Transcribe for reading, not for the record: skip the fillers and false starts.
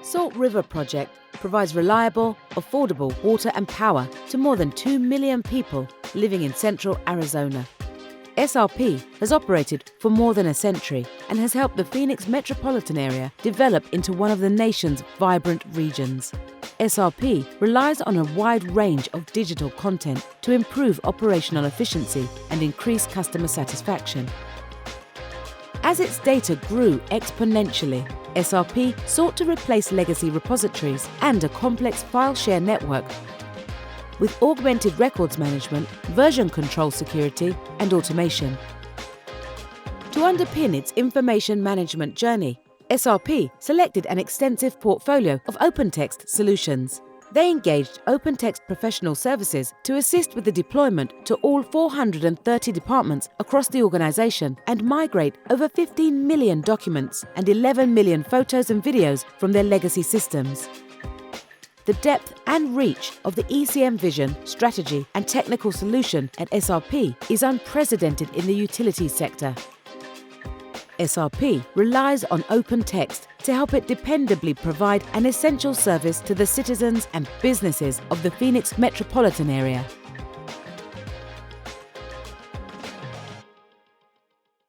Salt River Project provides reliable, affordable water and power to more than 2 million people living in central Arizona. SRP has operated for more than a century and has helped the Phoenix metropolitan area develop into one of the nation's vibrant regions. SRP relies on a wide range of digital content to improve operational efficiency and increase customer satisfaction. As its data grew exponentially, SRP sought to replace legacy repositories and a complex file share network with augmented records management, version control security, and automation. To underpin its information management journey, SRP selected an extensive portfolio of OpenText solutions. They engaged OpenText Professional Services to assist with the deployment to all 430 departments across the organization and migrate over 15 million documents and 11 million photos and videos from their legacy systems. The depth and reach of the xECM vision, strategy, and technical solution at SRP is unprecedented in the utilities sector. SRP relies on OpenText to help it dependably provide an essential service to the citizens and businesses of the Phoenix metropolitan area.